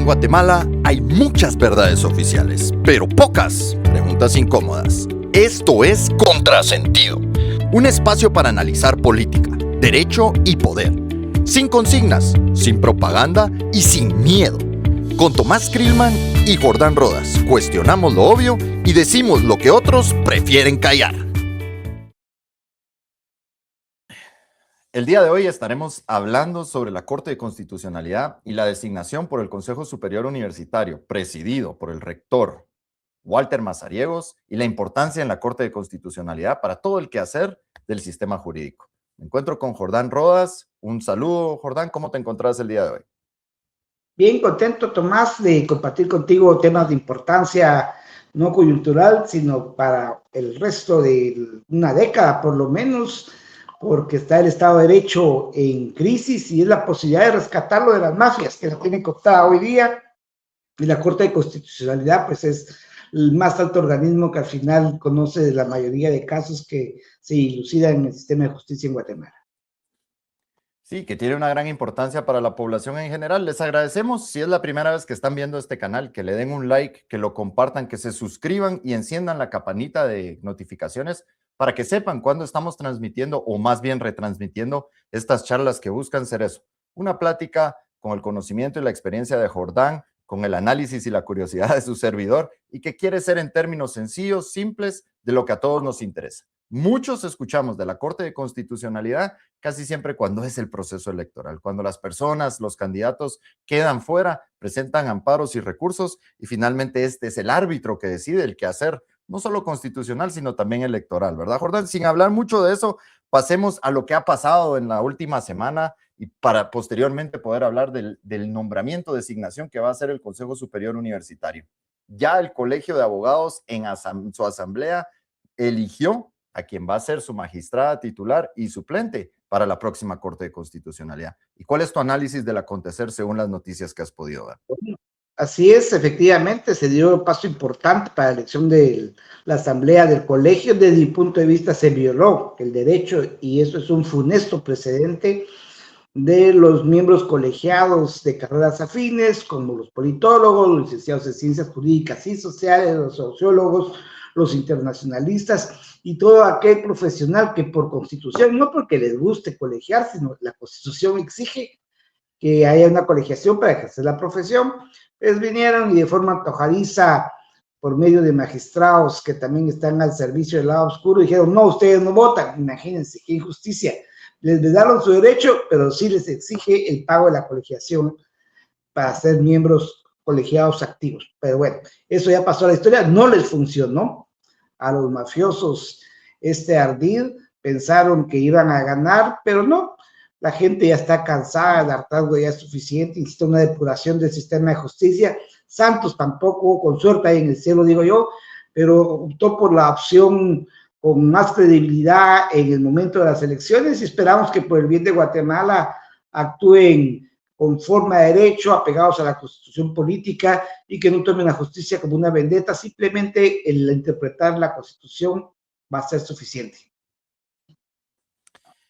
Guatemala hay muchas verdades oficiales, pero pocas preguntas incómodas. Esto es Contrasentido, un espacio para analizar política, derecho y poder, sin consignas, sin propaganda y sin miedo. Con Tomás Krillman y Jordán Rodas cuestionamos lo obvio y decimos lo que otros prefieren callar. El día de hoy estaremos hablando sobre la Corte de Constitucionalidad y la designación por el Consejo Superior Universitario, presidido por el rector Walter Mazariegos, y la importancia en la Corte de Constitucionalidad para todo el quehacer del sistema jurídico. Me encuentro con Jordán Rodas. Un saludo, Jordán. ¿Cómo te encontrás el día de hoy? Bien contento, Tomás, de compartir contigo temas de importancia no coyuntural, sino para el resto de una década, por lo menos, porque está el Estado de Derecho en crisis y es la posibilidad de rescatarlo de las mafias que la tienen cooptada hoy día. Y la Corte de Constitucionalidad, pues, es el más alto organismo que al final conoce la mayoría de casos que se dilucidan en el sistema de justicia en Guatemala. Sí, que tiene una gran importancia para la población en general. Les agradecemos, si es la primera vez que están viendo este canal, que le den un like, que lo compartan, que se suscriban y enciendan la campanita de notificaciones para que sepan cuándo estamos transmitiendo, o más bien retransmitiendo, estas charlas que buscan ser eso, una plática con el conocimiento y la experiencia de Jordán, con el análisis y la curiosidad de su servidor, y que quiere ser en términos sencillos, simples, de lo que a todos nos interesa. Muchos escuchamos de la Corte de Constitucionalidad casi siempre cuando es el proceso electoral, cuando las personas, los candidatos quedan fuera, presentan amparos y recursos, y finalmente este es el árbitro que decide el quehacer, no solo constitucional, sino también electoral, ¿verdad, Jordán? Sin hablar mucho de eso, pasemos a lo que ha pasado en la última semana y para posteriormente poder hablar del nombramiento, designación que va a hacer el Consejo Superior Universitario. Ya el Colegio de Abogados en su asamblea eligió a quien va a ser su magistrada titular y suplente para la próxima Corte de Constitucionalidad. ¿Y cuál es tu análisis del acontecer según las noticias que has podido ver? Así es, efectivamente, se dio un paso importante para la elección de la asamblea del colegio. Desde mi punto de vista se violó el derecho y eso es un funesto precedente de los miembros colegiados de carreras afines, como los politólogos, los licenciados en ciencias jurídicas y sociales, los sociólogos, los internacionalistas y todo aquel profesional que por constitución, no porque les guste colegiar, sino la constitución exige que haya una colegiación para ejercer la profesión, pues vinieron y de forma antojadiza, por medio de magistrados que también están al servicio del lado oscuro, dijeron, no, ustedes no votan. Imagínense qué injusticia. Les vedaron su derecho, pero sí les exige el pago de la colegiación para ser miembros colegiados activos. Pero bueno, eso ya pasó a la historia, no les funcionó. A los mafiosos este ardid pensaron que iban a ganar, pero no. La gente ya está cansada, el hartazgo ya es suficiente, necesita una depuración del sistema de justicia. Santos tampoco, con suerte ahí en el cielo, digo yo, pero optó por la opción con más credibilidad en el momento de las elecciones y esperamos que por el bien de Guatemala actúen con forma de derecho, apegados a la constitución política y que no tomen la justicia como una vendetta. Simplemente el interpretar la constitución va a ser suficiente.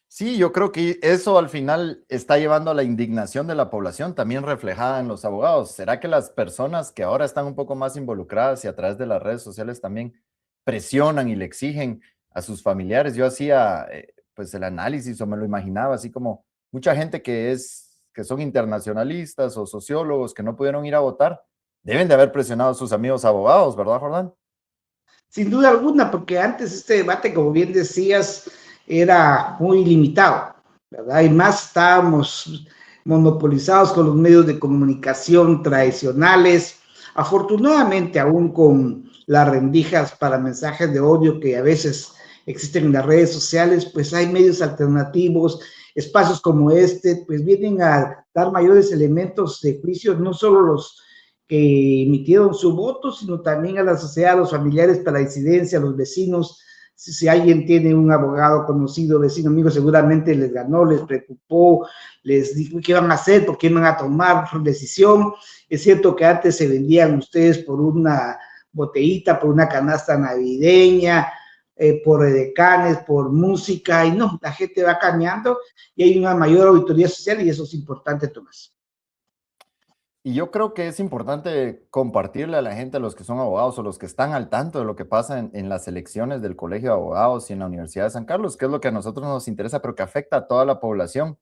Sí, yo creo que eso al final está llevando a la indignación de la población, también reflejada en los abogados. ¿Será que las personas que ahora están un poco más involucradas y a través de las redes sociales también presionan y le exigen a sus familiares? Yo hacía pues el análisis, o me lo imaginaba así como mucha gente que son internacionalistas o sociólogos que no pudieron ir a votar, deben de haber presionado a sus amigos abogados, ¿verdad, Jordán? Sin duda alguna, porque antes este debate, como bien decías, era muy limitado, ¿verdad? Y más estábamos monopolizados con los medios de comunicación tradicionales. Afortunadamente, aún con las rendijas para mensajes de odio que a veces existen en las redes sociales, pues hay medios alternativos, espacios como este, pues vienen a dar mayores elementos de juicio, no solo los que emitieron su voto, sino también a la sociedad, a los familiares para la incidencia, a los vecinos. Si alguien tiene un abogado conocido, vecino, amigo, seguramente les ganó, les preocupó, les dijo qué iban a hacer, por qué iban a tomar decisión. Es cierto que antes se vendían ustedes por una botellita, por una canasta navideña, por edecanes, por música, y no, la gente va cambiando y hay una mayor auditoría social y eso es importante, Tomás. Y yo creo que es importante compartirle a la gente, a los que son abogados o los que están al tanto de lo que pasa en las elecciones del Colegio de Abogados y en la Universidad de San Carlos, que es lo que a nosotros nos interesa, pero que afecta a toda la población,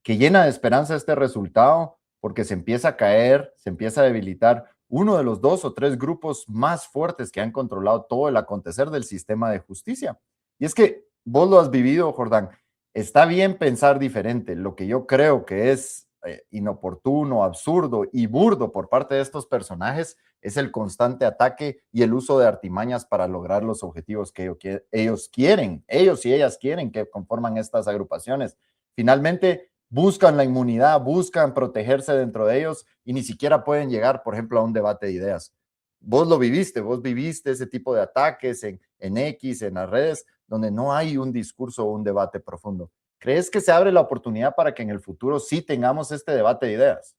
que llena de esperanza este resultado, porque se empieza a caer, se empieza a debilitar uno de los dos o tres grupos más fuertes que han controlado todo el acontecer del sistema de justicia. Y es que vos lo has vivido, Jordán. Está bien pensar diferente. Lo que yo creo que es inoportuno, absurdo y burdo por parte de estos personajes es el constante ataque y el uso de artimañas para lograr los objetivos que ellos quieren, ellos y ellas quieren que conforman estas agrupaciones. Finalmente buscan la inmunidad, buscan protegerse dentro de ellos y ni siquiera pueden llegar, por ejemplo, a un debate de ideas. Vos viviste ese tipo de ataques en X, en las redes, donde no hay un discurso o un debate profundo. ¿Crees que se abre la oportunidad para que en el futuro sí tengamos este debate de ideas?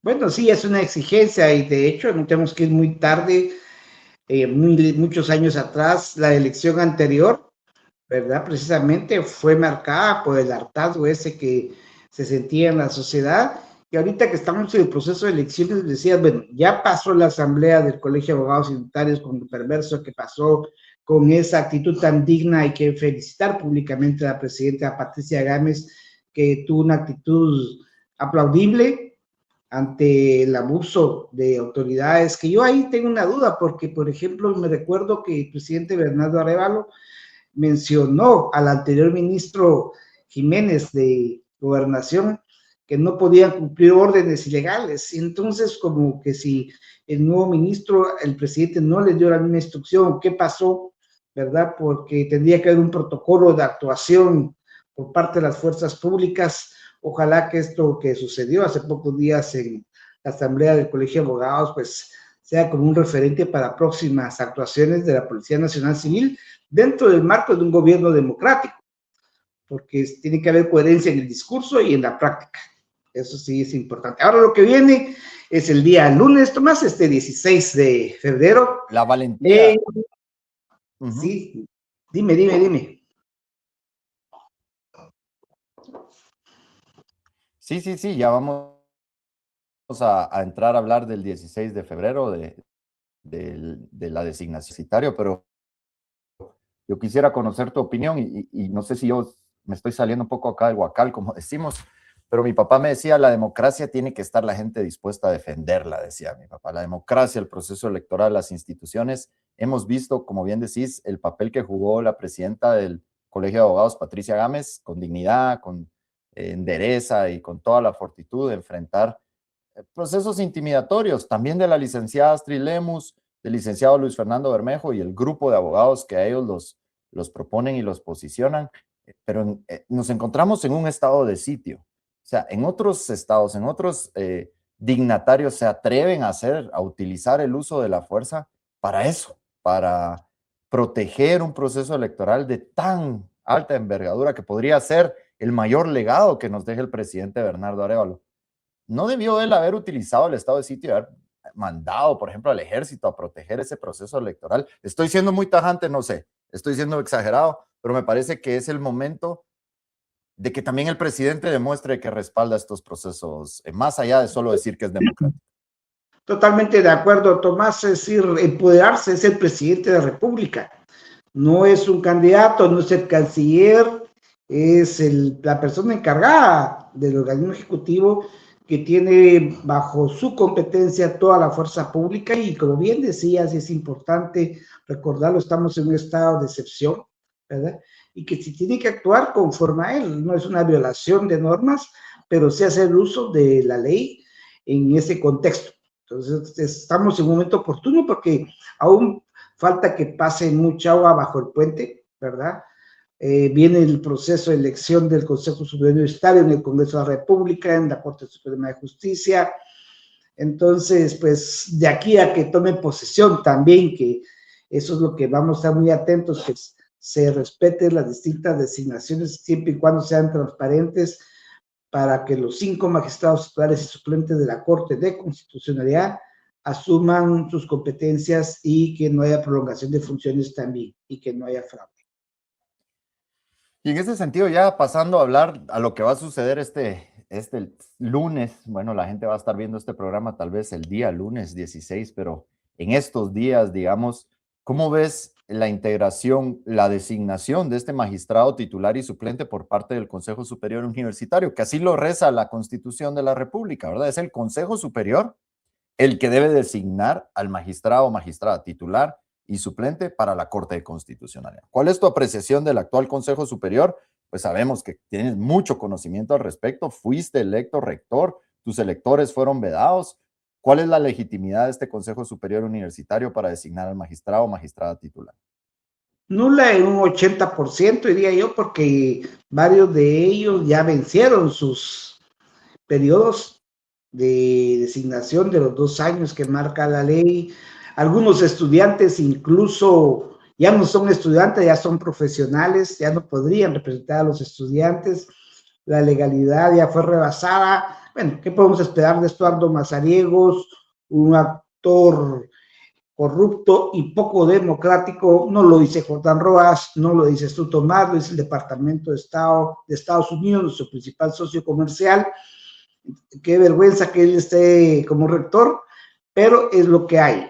Bueno, sí, es una exigencia y de hecho no tenemos que ir muy tarde, muchos años atrás, la elección anterior, ¿verdad? Precisamente fue marcada por el hartazgo ese que se sentía en la sociedad. Y ahorita que estamos en el proceso de elecciones, decías, bueno, ya pasó la asamblea del Colegio de Abogados y Notarios con lo perverso que pasó, con esa actitud tan digna. Hay que felicitar públicamente a la presidenta Patricia Gámez, que tuvo una actitud aplaudible ante el abuso de autoridades, que yo ahí tengo una duda, porque, por ejemplo, me recuerdo que el presidente Bernardo Arévalo mencionó al anterior ministro Jiménez de Gobernación que no podían cumplir órdenes ilegales. Y entonces, como que si el nuevo ministro, el presidente no le dio la misma instrucción, ¿qué pasó? ¿Verdad? Porque tendría que haber un protocolo de actuación por parte de las fuerzas públicas. Ojalá que esto que sucedió hace pocos días en la Asamblea del Colegio de Abogados, pues sea como un referente para próximas actuaciones de la Policía Nacional Civil dentro del marco de un gobierno democrático, porque tiene que haber coherencia en el discurso y en la práctica. Eso sí es importante. Ahora lo que viene es el día lunes, Tomás, este 16 de febrero. La valentía. Uh-huh. Sí, dime. Sí, ya vamos a entrar a hablar del 16 de febrero de la designación citario, pero yo quisiera conocer tu opinión y no sé si yo me estoy saliendo un poco acá del huacal, como decimos, pero mi papá me decía, la democracia tiene que estar la gente dispuesta a defenderla, decía mi papá. La democracia, el proceso electoral, las instituciones. Hemos visto, como bien decís, el papel que jugó la presidenta del Colegio de Abogados, Patricia Gámez, con dignidad, con endereza y con toda la fortitud de enfrentar procesos intimidatorios, también de la licenciada Astrid Lemus, del licenciado Luis Fernando Bermejo y el grupo de abogados que a ellos los proponen y los posicionan, pero nos encontramos en un estado de sitio. O sea, en otros estados, en otros dignatarios se atreven a utilizar el uso de la fuerza para eso, para proteger un proceso electoral de tan alta envergadura que podría ser el mayor legado que nos deje el presidente Bernardo Arévalo. ¿No debió él haber utilizado el estado de sitio y haber mandado, por ejemplo, al ejército a proteger ese proceso electoral? Estoy siendo muy tajante, no sé, estoy siendo exagerado, pero me parece que es el momento de que también el presidente demuestre que respalda estos procesos, más allá de solo decir que es democrático. Totalmente de acuerdo, Tomás, es decir, empoderarse es el presidente de la República. No es un candidato, no es el canciller, es la persona encargada del organismo ejecutivo que tiene bajo su competencia toda la fuerza pública y como bien decías, es importante recordarlo, estamos en un estado de excepción, ¿verdad? Y que si tiene que actuar conforme a él, no es una violación de normas, pero sí hacer uso de la ley en ese contexto. Entonces, estamos en un momento oportuno porque aún falta que pase mucha agua bajo el puente, ¿verdad? Viene el proceso de elección del Consejo Superior Universitario en el Congreso de la República, en la Corte Suprema de Justicia. Entonces, pues de aquí a que tome posesión también, que eso es lo que vamos a estar muy atentos, que se respeten las distintas designaciones siempre y cuando sean transparentes para que los 5 magistrados titulares y suplentes de la Corte de Constitucionalidad asuman sus competencias y que no haya prolongación de funciones también y que no haya fraude. Y en ese sentido, ya pasando a hablar a lo que va a suceder este lunes, bueno, la gente va a estar viendo este programa tal vez el día lunes 16, pero en estos días, digamos, ¿cómo ves la integración, la designación de este magistrado titular y suplente por parte del Consejo Superior Universitario? Que así lo reza la Constitución de la República, ¿verdad? Es el Consejo Superior el que debe designar al magistrado o magistrada titular y suplente para la Corte de Constitucionalidad. ¿Cuál es tu apreciación del actual Consejo Superior? Pues sabemos que tienes mucho conocimiento al respecto, fuiste electo rector, tus electores fueron vedados. ¿Cuál es la legitimidad de este Consejo Superior Universitario para designar al magistrado o magistrada titular? Nula en un 80%, diría yo, porque varios de ellos ya vencieron sus periodos de designación de los 2 años que marca la ley. Algunos estudiantes incluso ya no son estudiantes, ya son profesionales, ya no podrían representar a los estudiantes. La legalidad ya fue rebasada. Bueno, ¿qué podemos esperar de Estuardo Mazariegos, un actor corrupto y poco democrático? No lo dice Jordán Roas, no lo dice Stu Tomás, lo dice el Departamento de Estado de Estados Unidos, nuestro principal socio comercial. Qué vergüenza que él esté como rector, pero es lo que hay.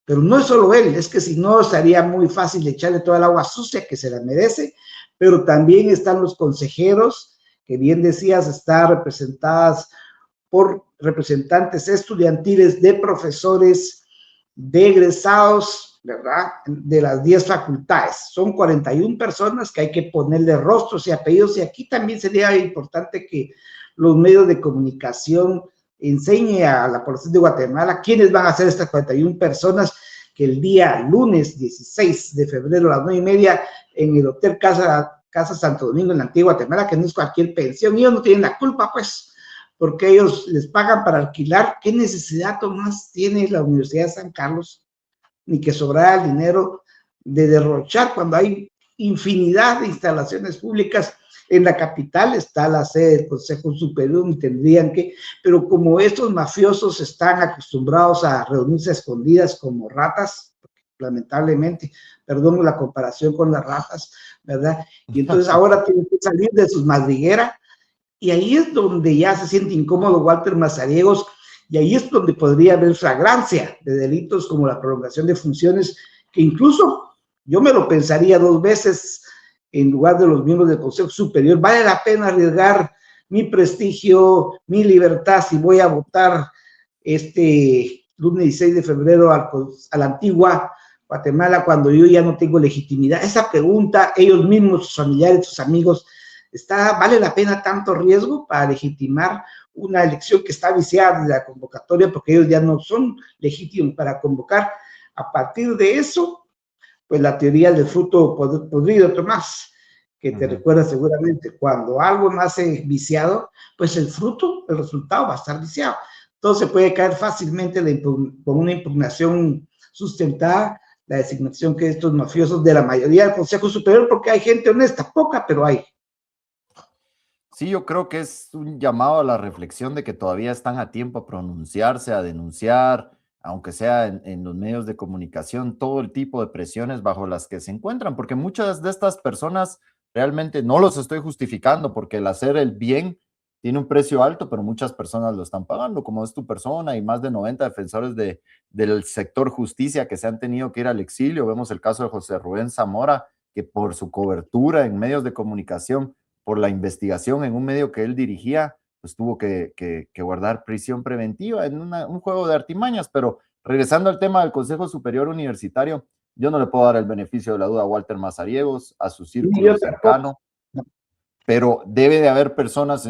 Pero no es solo él, es que si no sería muy fácil echarle toda el agua sucia que se la merece, pero también están los consejeros, que bien decías, están representadas por representantes estudiantiles de profesores, de egresados, ¿verdad? De las 10 facultades. Son 41 personas que hay que ponerle rostros y apellidos, y aquí también sería importante que los medios de comunicación enseñe a la población de Guatemala quiénes van a ser estas 41 personas que el día lunes 16 de febrero a las 9:30 en el Hotel Casa Santo Domingo en la antigua Guatemala, que no es cualquier pensión, ellos no tienen la culpa, pues, porque ellos les pagan para alquilar. ¿Qué necesidad, Tomás, tiene la Universidad de San Carlos? Ni que sobrara el dinero de derrochar cuando hay infinidad de instalaciones públicas. En la capital está la sede del Consejo Superior y tendrían que, pero como estos mafiosos están acostumbrados a reunirse a escondidas como ratas, lamentablemente, perdón la comparación con las ratas, ¿verdad? Y entonces ahora tienen que salir de sus madrigueras, y ahí es donde ya se siente incómodo Walter Mazariegos, y ahí es donde podría haber flagrancia de delitos como la prolongación de funciones, que incluso yo me lo pensaría 2 veces en lugar de los miembros del Consejo Superior. ¿Vale la pena arriesgar mi prestigio, mi libertad, si voy a votar este lunes 16 de febrero a la antigua Guatemala cuando yo ya no tengo legitimidad? Esa pregunta, ellos mismos, sus familiares, sus amigos, ¿vale la pena tanto riesgo para legitimar una elección que está viciada de la convocatoria, porque ellos ya no son legítimos para convocar? A partir de eso, pues la teoría del fruto podrido, Tomás, que te recuerda seguramente, cuando algo nace viciado, pues el fruto, el resultado va a estar viciado. Entonces puede caer fácilmente con una impugnación sustentada la designación que estos mafiosos de la mayoría del Consejo Superior, porque hay gente honesta, poca, pero hay. Sí, yo creo que es un llamado a la reflexión de que todavía están a tiempo a pronunciarse, a denunciar, aunque sea en los medios de comunicación, todo el tipo de presiones bajo las que se encuentran, porque muchas de estas personas realmente no los estoy justificando, porque el hacer el bien tiene un precio alto, pero muchas personas lo están pagando, como es tu persona y más de 90 defensores del sector justicia que se han tenido que ir al exilio. Vemos el caso de José Rubén Zamora, que por su cobertura en medios de comunicación, por la investigación en un medio que él dirigía, pues tuvo que guardar prisión preventiva en un juego de artimañas. Pero regresando al tema del Consejo Superior Universitario, yo no le puedo dar el beneficio de la duda a Walter Mazariegos, a su círculo cercano, pero debe de haber personas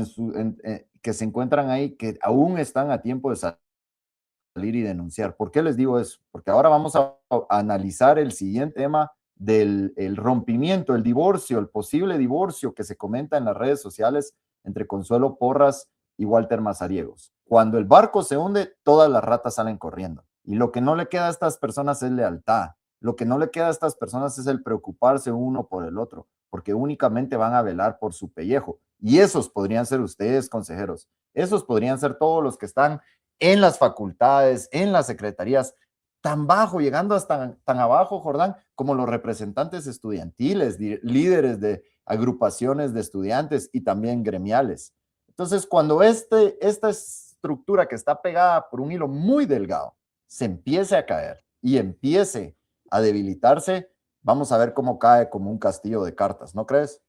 que se encuentran ahí que aún están a tiempo de salir y denunciar. ¿Por qué les digo eso? Porque ahora vamos a analizar el siguiente tema del el rompimiento, el divorcio, el posible divorcio que se comenta en las redes sociales entre Consuelo Porras y Walter Mazariegos. Cuando el barco se hunde, todas las ratas salen corriendo. Y lo que no le queda a estas personas es lealtad. Lo que no le queda a estas personas es el preocuparse uno por el otro, porque únicamente van a velar por su pellejo. Y esos podrían ser ustedes, consejeros. Esos podrían ser todos los que están en las facultades, en las secretarías, tan bajo, llegando hasta tan abajo, Jordán, como los representantes estudiantiles, líderes de agrupaciones de estudiantes y también gremiales. Entonces, cuando esta estructura que está pegada por un hilo muy delgado se empiece a caer y empiece a debilitarse, vamos a ver cómo cae como un castillo de cartas, ¿no crees?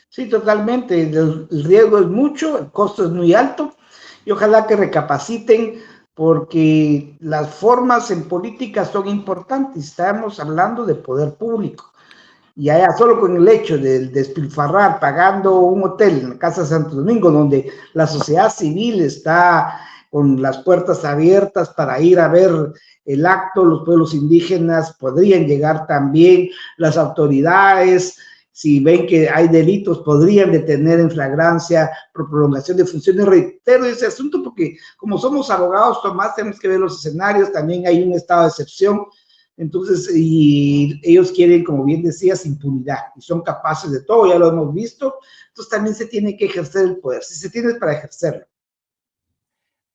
Sí, totalmente. El riesgo es mucho, el costo es muy alto y ojalá que recapaciten porque las formas en política son importantes. Estamos hablando de poder público. Y allá solo con el hecho de despilfarrar pagando un hotel en la Casa de Santo Domingo, donde la sociedad civil está con las puertas abiertas para ir a ver el acto, los pueblos indígenas podrían llegar también, las autoridades, si ven que hay delitos, podrían detener en flagrancia por prolongación de funciones. Reitero ese asunto porque como somos abogados, Tomás, tenemos que ver los escenarios, también hay un estado de excepción. Entonces, y ellos quieren, como bien decías, impunidad y son capaces de todo, ya lo hemos visto. Entonces, también se tiene que ejercer el poder, si se tiene para ejercerlo.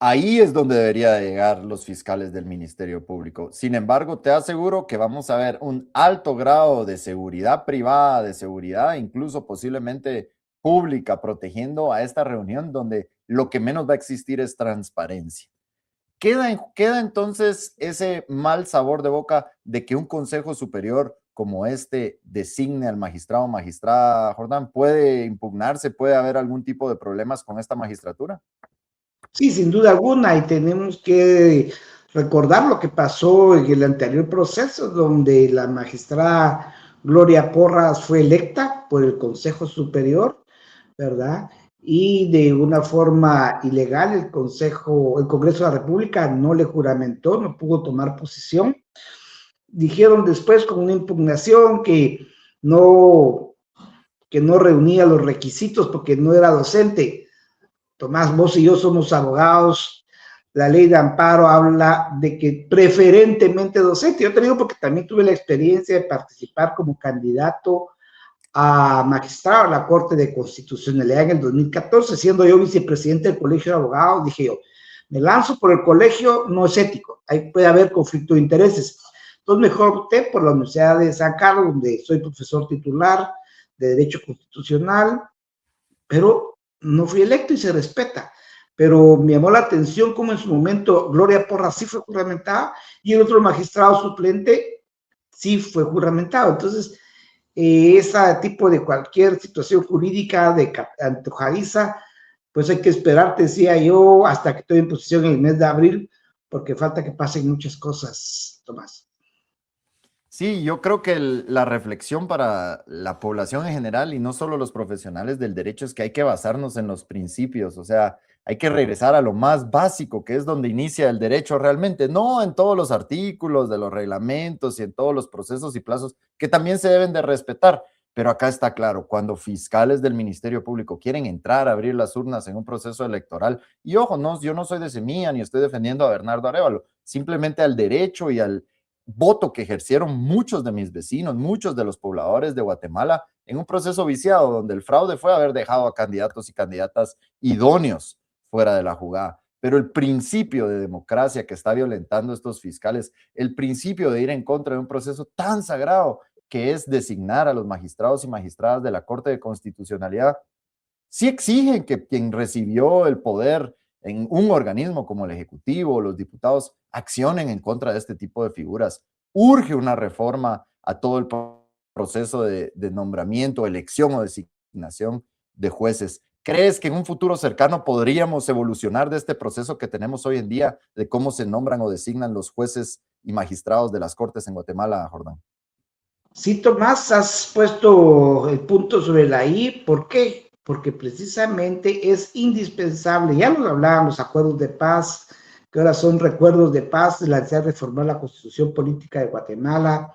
Ahí es donde debería llegar los fiscales del Ministerio Público. Sin embargo, te aseguro que vamos a ver un alto grado de seguridad privada, de seguridad incluso posiblemente pública, protegiendo a esta reunión donde lo que menos va a existir es transparencia. Queda entonces ese mal sabor de boca de que un consejo superior como este designe al magistrado o magistrada. Jordán, ¿puede impugnarse? ¿Puede haber algún tipo de problemas con esta magistratura? Sí, sin duda alguna, y tenemos que recordar lo que pasó en el anterior proceso, donde la magistrada Gloria Porras fue electa por el Consejo Superior, ¿verdad? Y de una forma ilegal el Congreso de la República no le juramentó, no pudo tomar posición. Dijeron después con una impugnación no, que no reunía los requisitos porque no era docente. Tomás, vos y yo somos abogados, la ley de amparo habla de que preferentemente docente. Yo te digo porque también tuve la experiencia de participar como candidato a magistrado a la Corte de Constitucionalidad en el 2014, siendo yo vicepresidente del Colegio de Abogados, dije yo, me lanzo por el colegio, no es ético, ahí puede haber conflicto de intereses. Entonces mejor opté por la Universidad de San Carlos, donde soy profesor titular de Derecho Constitucional, pero no fui electo y se respeta. Pero me llamó la atención cómo en su momento Gloria Porras sí fue juramentada y el otro magistrado suplente sí fue juramentado. Entonces, ese tipo de cualquier situación jurídica de antojadiza, pues hay que esperar, te decía yo, hasta que estoy en posición en el mes de abril, porque falta que pasen muchas cosas, Tomás. Sí, yo creo que la reflexión para la población en general y no solo los profesionales del derecho es que hay que basarnos en los principios, o sea, hay que regresar a lo más básico, que es donde inicia el derecho realmente, no en todos los artículos de los reglamentos y en todos los procesos y plazos que también se deben de respetar, pero acá está claro, cuando fiscales del Ministerio Público quieren entrar a abrir las urnas en un proceso electoral, y ojo, no, yo no soy de semilla ni estoy defendiendo a Bernardo Arévalo, simplemente al derecho y al voto que ejercieron muchos de mis vecinos, muchos de los pobladores de Guatemala, en un proceso viciado donde el fraude fue haber dejado a candidatos y candidatas idóneos fuera de la jugada. Pero el principio de democracia que está violentando estos fiscales, el principio de ir en contra de un proceso tan sagrado que es designar a los magistrados y magistradas de la Corte de Constitucionalidad, sí exigen que quien recibió el poder en un organismo como el Ejecutivo o los diputados accionen en contra de este tipo de figuras. Urge una reforma a todo el proceso de nombramiento, elección o designación de jueces. ¿Crees que en un futuro cercano podríamos evolucionar de este proceso que tenemos hoy en día de cómo se nombran o designan los jueces y magistrados de las Cortes en Guatemala, Jordán? Sí, Tomás, has puesto el punto sobre la I. ¿Por qué? Porque precisamente es indispensable, ya lo hablaban los acuerdos de paz, que ahora son recuerdos de paz, la necesidad de reformar la Constitución Política de Guatemala,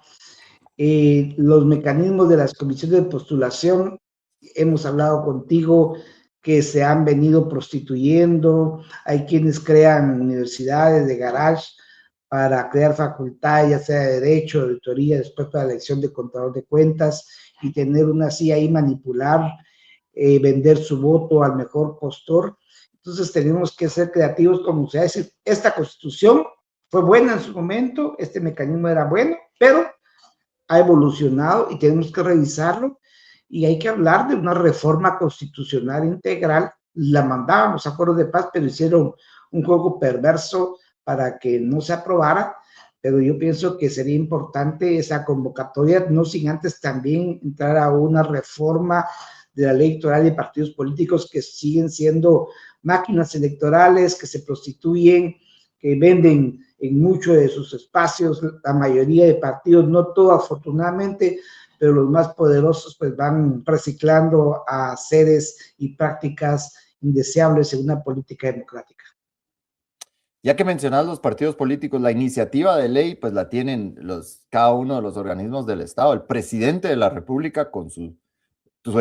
los mecanismos de las comisiones de postulación, hemos hablado contigo que se han venido prostituyendo, hay quienes crean universidades de garage para crear facultades, ya sea de derecho, de auditoría, después para la elección de contador de cuentas y tener una así ahí manipular, vender su voto al mejor postor. Entonces tenemos que ser creativos como se dice. Esta constitución fue buena en su momento, este mecanismo era bueno, pero ha evolucionado y tenemos que revisarlo y hay que hablar de una reforma constitucional integral la mandaban los acuerdos de paz, pero hicieron un juego perverso para que no se aprobara. Pero yo pienso que sería importante esa convocatoria, no sin antes también entrar a una reforma de la ley electoral de partidos políticos que siguen siendo máquinas electorales, que se prostituyen, que venden en muchos de sus espacios, la mayoría de partidos, no todo afortunadamente, pero los más poderosos pues van reciclando a seres y prácticas indeseables en una política democrática. Ya que mencionas los partidos políticos, la iniciativa de ley, pues la tienen cada uno de los organismos del Estado. El presidente de la República con su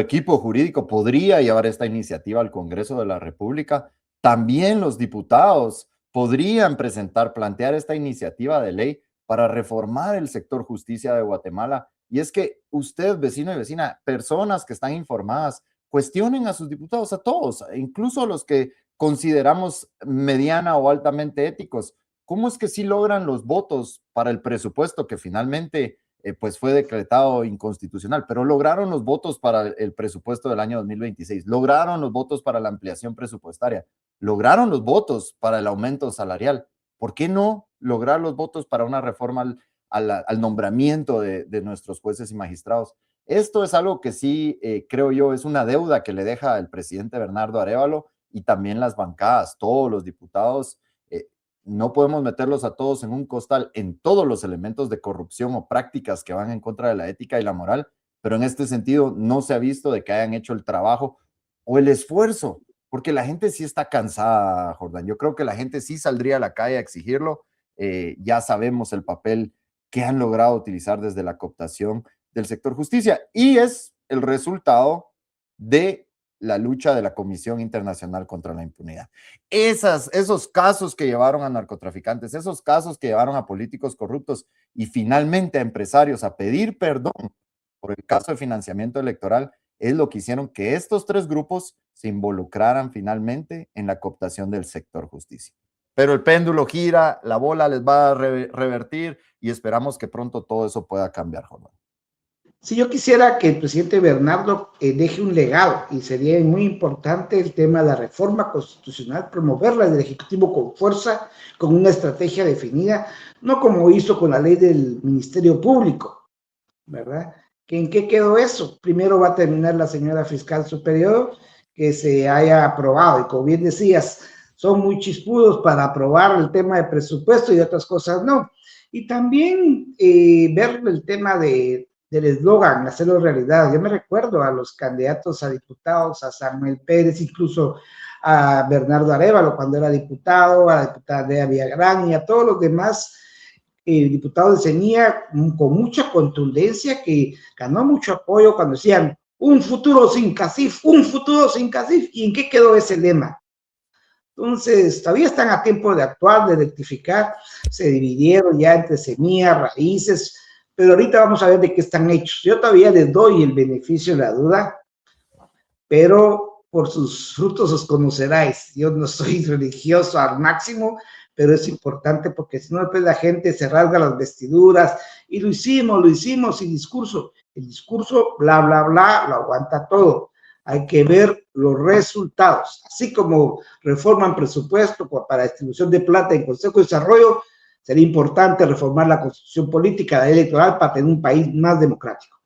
equipo jurídico podría llevar esta iniciativa al Congreso de la República. También los diputados podrían plantear esta iniciativa de ley para reformar el sector justicia de Guatemala. Y es que usted, vecino y vecina, personas que están informadas, cuestionen a sus diputados, a todos, incluso a los que consideramos mediana o altamente éticos. ¿Cómo es que sí logran los votos para el presupuesto que finalmente pues fue decretado inconstitucional, pero lograron los votos para el presupuesto del año 2026, lograron los votos para la ampliación presupuestaria, lograron los votos para el aumento salarial? ¿Por qué no lograr los votos para una reforma al nombramiento de nuestros jueces y magistrados? Esto es algo que sí, creo yo, es una deuda que le deja el presidente Bernardo Arévalo y también las bancadas, todos los diputados. No podemos meterlos a todos en un costal en todos los elementos de corrupción o prácticas que van en contra de la ética y la moral, pero en este sentido no se ha visto de que hayan hecho el trabajo o el esfuerzo, porque la gente sí está cansada, Jordán. Yo creo que la gente sí saldría a la calle a exigirlo. Ya sabemos el papel que han logrado utilizar desde la cooptación del sector justicia y es el resultado de la lucha de la Comisión Internacional contra la Impunidad. Esos casos que llevaron a narcotraficantes, esos casos que llevaron a políticos corruptos y finalmente a empresarios a pedir perdón por el caso de financiamiento electoral, es lo que hicieron que estos tres grupos se involucraran finalmente en la cooptación del sector justicia. Pero el péndulo gira, la bola les va a revertir y esperamos que pronto todo eso pueda cambiar, Jorge. Si yo quisiera que el presidente Bernardo deje un legado, y sería muy importante el tema de la reforma constitucional, promoverla del Ejecutivo con fuerza, con una estrategia definida, no como hizo con la ley del Ministerio Público, ¿verdad? ¿En qué quedó eso? Primero va a terminar la señora fiscal superior que se haya aprobado, y como bien decías, son muy chispudos para aprobar el tema de presupuesto y otras cosas no. Y también ver el tema del eslogan, hacerlo realidad. Yo me recuerdo a los candidatos a diputados, a Samuel Pérez, incluso a Bernardo Arévalo cuando era diputado, a la diputada Andrea Villagrán y a todos los demás diputados de CENIA con mucha contundencia, que ganó mucho apoyo cuando decían un futuro sin CACIF, un futuro sin CACIF. ¿Y en qué quedó ese lema? Entonces, todavía están a tiempo de actuar, de rectificar. Se dividieron ya entre semillas, raíces, pero ahorita vamos a ver de qué están hechos. Yo todavía les doy el beneficio de la duda, pero por sus frutos os conoceráis. Yo no soy religioso al máximo, pero es importante porque si no, después la gente se rasga las vestiduras y lo hicimos, y el discurso, bla, bla, bla, lo aguanta todo. Hay que ver los resultados, así como reforman presupuesto para distribución de plata en Consejo de Desarrollo. Sería importante reformar la constitución política, la ley electoral, para tener un país más democrático.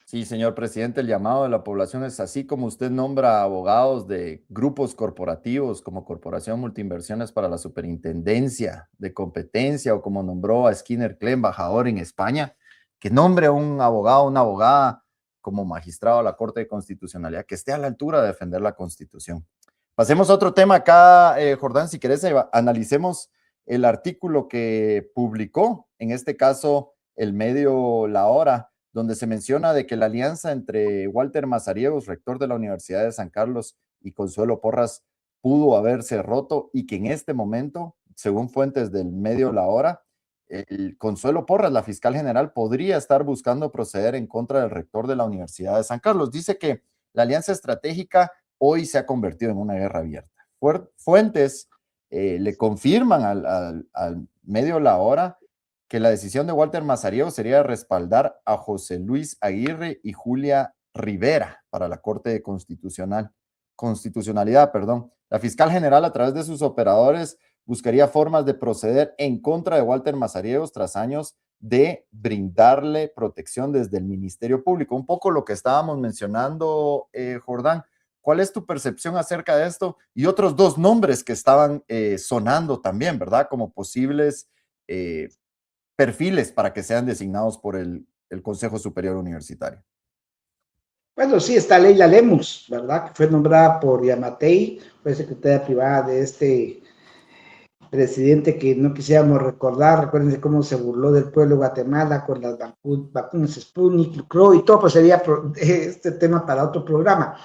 Sí, señor presidente, el llamado de la población es así como usted nombra abogados de grupos corporativos como Corporación Multiinversiones para la Superintendencia de Competencia, o como nombró a Skinner Kle, embajador en España, que nombre a un abogado, una abogada como magistrado a la Corte de Constitucionalidad, que esté a la altura de defender la Constitución. Pasemos a otro tema acá, Jordán, si querés, analicemos el artículo que publicó, en este caso, el medio La Hora, donde se menciona de que la alianza entre Walter Mazariegos, rector de la Universidad de San Carlos, y Consuelo Porras pudo haberse roto y que en este momento, según fuentes del medio La Hora, el Consuelo Porras, la fiscal general, podría estar buscando proceder en contra del rector de la Universidad de San Carlos. Dice que la alianza estratégica hoy se ha convertido en una guerra abierta. Fuentes le confirman al medio La Hora que la decisión de Walter Mazariegos sería respaldar a José Luis Aguirre y Julia Rivera para la Corte Constitucional. constitucionalidad, perdón. La fiscal general, a través de sus operadores, buscaría formas de proceder en contra de Walter Mazariegos tras años de brindarle protección desde el Ministerio Público. Un poco lo que estábamos mencionando, Jordán. ¿Cuál es tu percepción acerca de esto? Y otros dos nombres que estaban sonando también, ¿verdad? Como posibles perfiles para que sean designados por el Consejo Superior Universitario. Bueno, sí, está Leila Lemus, ¿verdad? Que fue nombrada por Yamatei, fue secretaria privada de este presidente que no quisiéramos recordar. Recuérdense cómo se burló del pueblo de Guatemala con las vacunas Sputnik, Crow y todo, pues sería este tema para otro programa.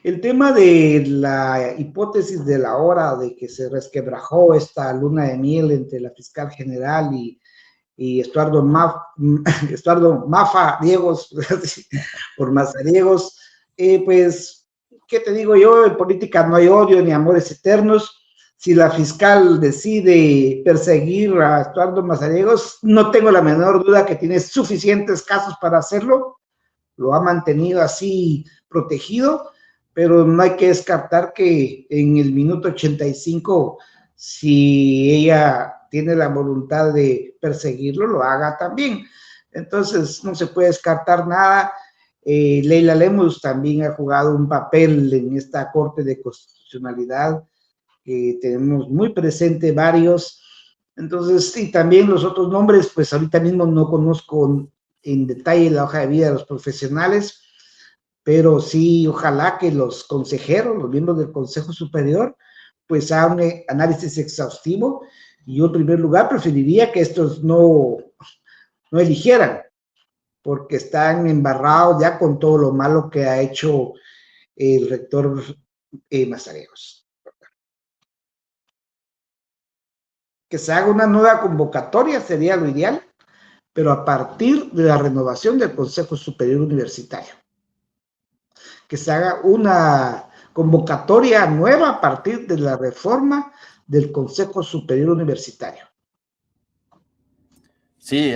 El tema de la hipótesis de la hora de que se resquebrajó esta luna de miel entre la fiscal general y Estuardo Mafariegos, por Mazariegos, pues, ¿qué te digo yo? En política no hay odio ni amores eternos. Si la fiscal decide perseguir a Estuardo Mazariegos, no tengo la menor duda que tiene suficientes casos para hacerlo, lo ha mantenido así protegido, pero no hay que descartar que en el minuto 85, si ella tiene la voluntad de perseguirlo, lo haga también. Entonces, no se puede descartar nada. Leila Lemus también ha jugado un papel en esta Corte de Constitucionalidad, que tenemos muy presente varios. Entonces, sí, también los otros nombres, pues ahorita mismo no conozco en detalle la hoja de vida de los profesionales, pero sí, ojalá que los consejeros, los miembros del Consejo Superior, pues hagan un análisis exhaustivo. Y yo, en primer lugar, preferiría que estos no eligieran, porque están embarrados ya con todo lo malo que ha hecho el rector Mazariegos. Que se haga una nueva convocatoria sería lo ideal, pero a partir de la renovación del Consejo Superior Universitario. Que se haga una convocatoria nueva a partir de la reforma del Consejo Superior Universitario. Sí,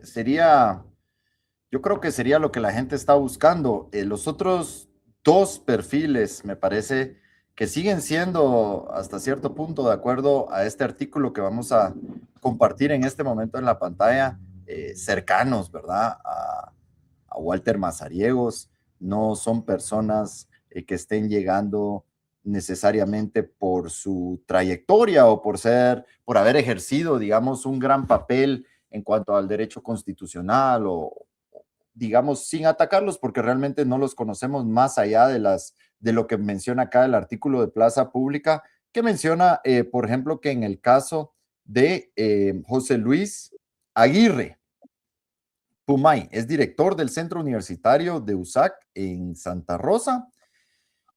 sería, yo creo que sería lo que la gente está buscando. Los otros dos perfiles, me parece que siguen siendo hasta cierto punto, de acuerdo a este artículo que vamos a compartir en este momento en la pantalla, cercanos, ¿verdad? A Walter Mazariegos. No son personas que estén llegando necesariamente por su trayectoria o por haber ejercido, digamos, un gran papel en cuanto al derecho constitucional o, digamos, sin atacarlos, porque realmente no los conocemos más allá de lo que menciona acá el artículo de Plaza Pública, que menciona, por ejemplo, que en el caso de José Luis Aguirre Pumay, es director del Centro Universitario de USAC en Santa Rosa,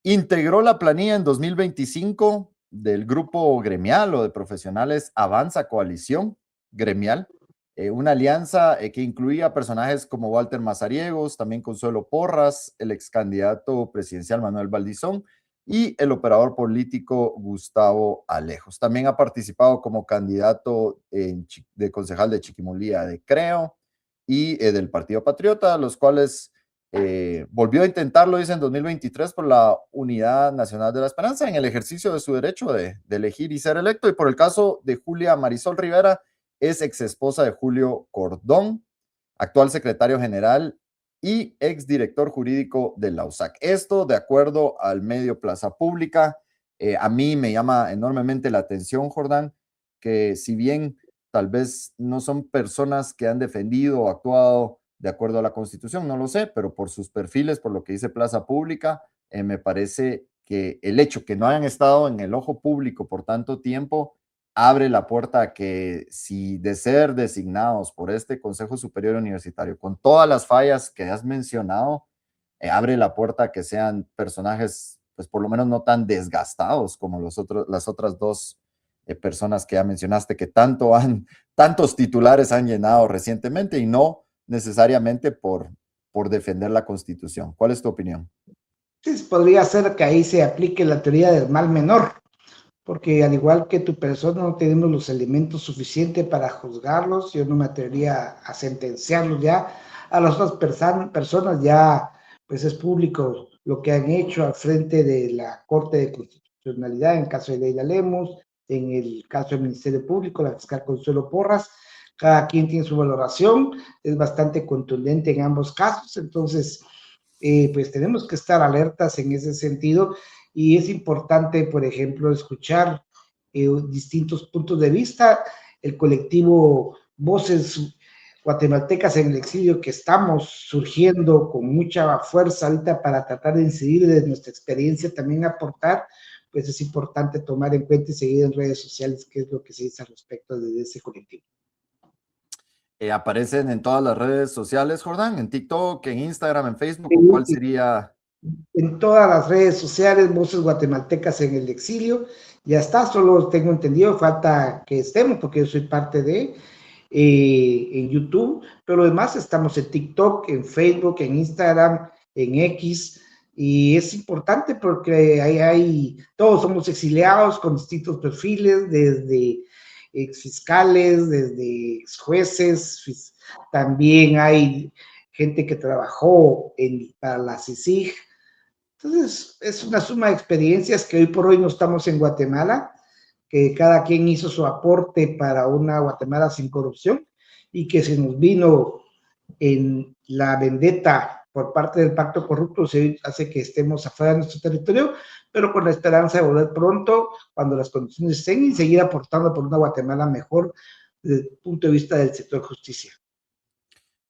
integró la planilla en 2025 del grupo gremial o de profesionales Avanza Coalición Gremial, una alianza que incluía personajes como Walter Mazariegos, también Consuelo Porras, el ex candidato presidencial Manuel Valdizón y el operador político Gustavo Alejos. También ha participado como candidato de concejal de Chiquimulía de Creo y del Partido Patriota, los cuales volvió a intentarlo, dice, en 2023 por la Unidad Nacional de la Esperanza en el ejercicio de su derecho de elegir y ser electo. Y por el caso de Julia Marisol Rivera, es ex esposa de Julio Cordón, actual secretario general y ex director jurídico de la USAC. Esto de acuerdo al medio Plaza Pública. A mí me llama enormemente la atención, Jordán, que si bien tal vez no son personas que han defendido o actuado de acuerdo a la Constitución, no lo sé, pero por sus perfiles, por lo que dice Plaza Pública, me parece que el hecho que no hayan estado en el ojo público por tanto tiempo abre la puerta a que, si de ser designados por este Consejo Superior Universitario, con todas las fallas que has mencionado, abre la puerta a que sean personajes, pues por lo menos no tan desgastados como las otras dos personas que ya mencionaste, que tantos titulares han llenado recientemente y no necesariamente por defender la Constitución. ¿Cuál es tu opinión? Sí, podría ser que ahí se aplique la teoría del mal menor, porque al igual que tu persona no tenemos los elementos suficientes para juzgarlos, yo no me atrevería a sentenciarlos ya. A las otras personas ya, pues es público lo que han hecho al frente de la Corte de Constitucionalidad en el caso de Leila Lemos, en el caso del Ministerio Público, la fiscal Consuelo Porras. Cada quien tiene su valoración, es bastante contundente en ambos casos, entonces pues tenemos que estar alertas en ese sentido y es importante, por ejemplo, escuchar distintos puntos de vista. El colectivo Voces Guatemaltecas en el Exilio, que estamos surgiendo con mucha fuerza ahorita para tratar de incidir desde nuestra experiencia, también aportar, pues es importante tomar en cuenta y seguir en redes sociales qué es lo que se dice al respecto de ese colectivo. ¿Aparecen en todas las redes sociales, Jordán? ¿En TikTok, en Instagram, en Facebook? ¿O cuál sería? En todas las redes sociales, Voces Guatemaltecas en el Exilio. Ya está, solo tengo entendido, falta que estemos, porque yo soy parte de en YouTube, pero además estamos en TikTok, en Facebook, en Instagram, en X, y es importante porque todos somos exiliados con distintos perfiles, desde exfiscales, desde exjueces, también hay gente que trabajó para la CICIG. Entonces, es una suma de experiencias que hoy por hoy no estamos en Guatemala, que cada quien hizo su aporte para una Guatemala sin corrupción y que se nos vino en la vendetta por parte del pacto corrupto, se hace que estemos afuera de nuestro territorio, pero con la esperanza de volver pronto cuando las condiciones estén y seguir aportando por una Guatemala mejor desde el punto de vista del sector justicia.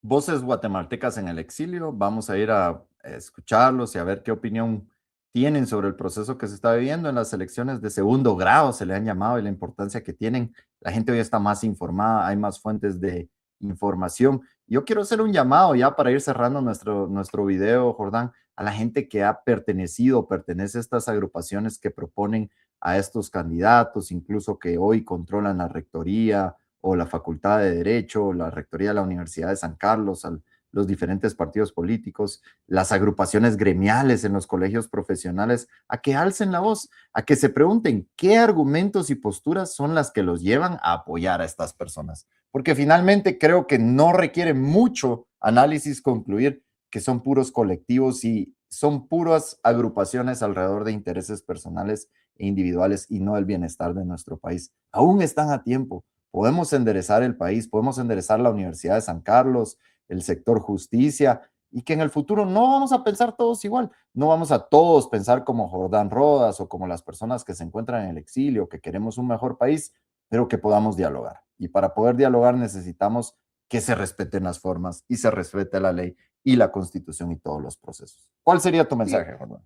Voces Guatemaltecas en el Exilio. Vamos a ir a escucharlos y a ver qué opinión tienen sobre el proceso que se está viviendo en las elecciones de segundo grado, se le han llamado, y la importancia que tienen. La gente hoy está más informada, hay más fuentes de información. Yo quiero hacer un llamado ya para ir cerrando nuestro video, Jordán, a la gente que ha pertenecido, pertenece a estas agrupaciones que proponen a estos candidatos, incluso que hoy controlan la rectoría o la Facultad de Derecho, la Rectoría de la Universidad de San Carlos, los diferentes partidos políticos, las agrupaciones gremiales en los colegios profesionales, a que alcen la voz, a que se pregunten qué argumentos y posturas son las que los llevan a apoyar a estas personas. Porque finalmente creo que no requiere mucho análisis concluir que son puros colectivos y son puras agrupaciones alrededor de intereses personales e individuales y no el bienestar de nuestro país. Aún están a tiempo. Podemos enderezar el país, podemos enderezar la Universidad de San Carlos, el sector justicia, y que en el futuro no vamos a pensar todos igual, no vamos a todos pensar como Jordán Rodas o como las personas que se encuentran en el exilio, que queremos un mejor país, pero que podamos dialogar. Y para poder dialogar necesitamos que se respeten las formas y se respete la ley y la Constitución y todos los procesos. ¿Cuál sería tu mensaje, Jordán?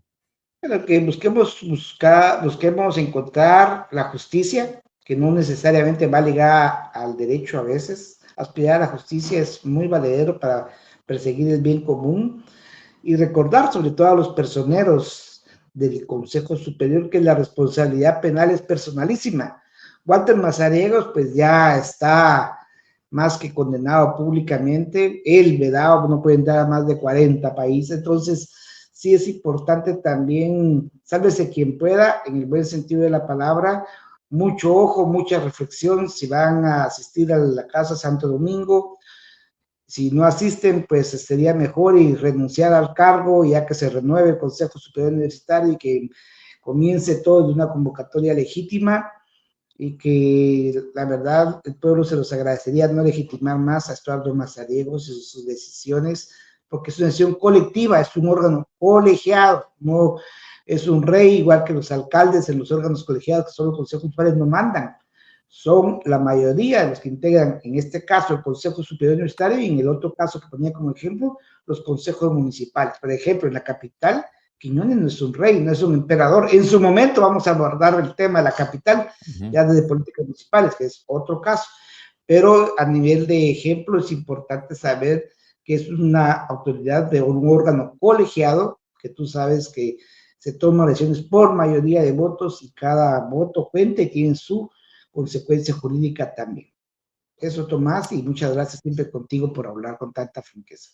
Pero que busquemos encontrar la justicia, que no necesariamente va ligada al derecho a veces. Aspirar a la justicia es muy valedero para perseguir el bien común y recordar sobre todo a los personeros del Consejo Superior que la responsabilidad penal es personalísima. Walter Mazariegos pues ya está más que condenado públicamente, él vedado, no puede entrar a más de 40 países, entonces sí es importante también, sálvese quien pueda, en el buen sentido de la palabra, mucho ojo, mucha reflexión, si van a asistir a la Casa Santo Domingo, si no asisten, pues sería mejor y renunciar al cargo, ya que se renueve el Consejo Superior Universitario y que comience todo de una convocatoria legítima y que la verdad el pueblo se los agradecería no legitimar más a Estuardo Mazariegos y sus decisiones, porque es una decisión colectiva, es un órgano colegiado, no es un rey, igual que los alcaldes en los órganos colegiados, que son los consejos municipales, no mandan. Son la mayoría de los que integran, en este caso, el Consejo Superior Universitario y en el otro caso que ponía como ejemplo, los consejos municipales. Por ejemplo, en la capital, Quiñones no es un rey, no es un emperador. En su momento vamos a abordar el tema de la capital, ya desde políticas municipales, que es otro caso. Pero a nivel de ejemplo es importante saber que es una autoridad de un órgano colegiado, que tú sabes que se toman decisiones por mayoría de votos y cada voto cuenta y tiene su consecuencia jurídica también. Eso, Tomás, y muchas gracias siempre contigo por hablar con tanta franqueza.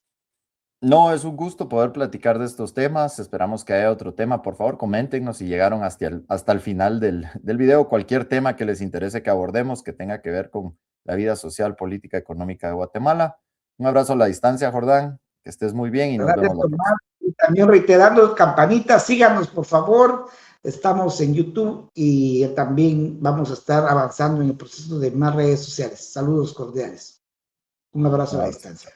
No, es un gusto poder platicar de estos temas. Esperamos que haya otro tema. Por favor, coméntenos si llegaron hasta el final del video. Cualquier tema que les interese que abordemos, que tenga que ver con la vida social, política, económica de Guatemala. Un abrazo a la distancia, Jordán. Que estés muy bien y nos Gracias, vemos la Tomás. próxima. también reiterando, campanita, síganos por favor. Estamos en YouTube y también vamos a estar avanzando en el proceso de más redes sociales. Saludos cordiales. Un abrazo a la distancia.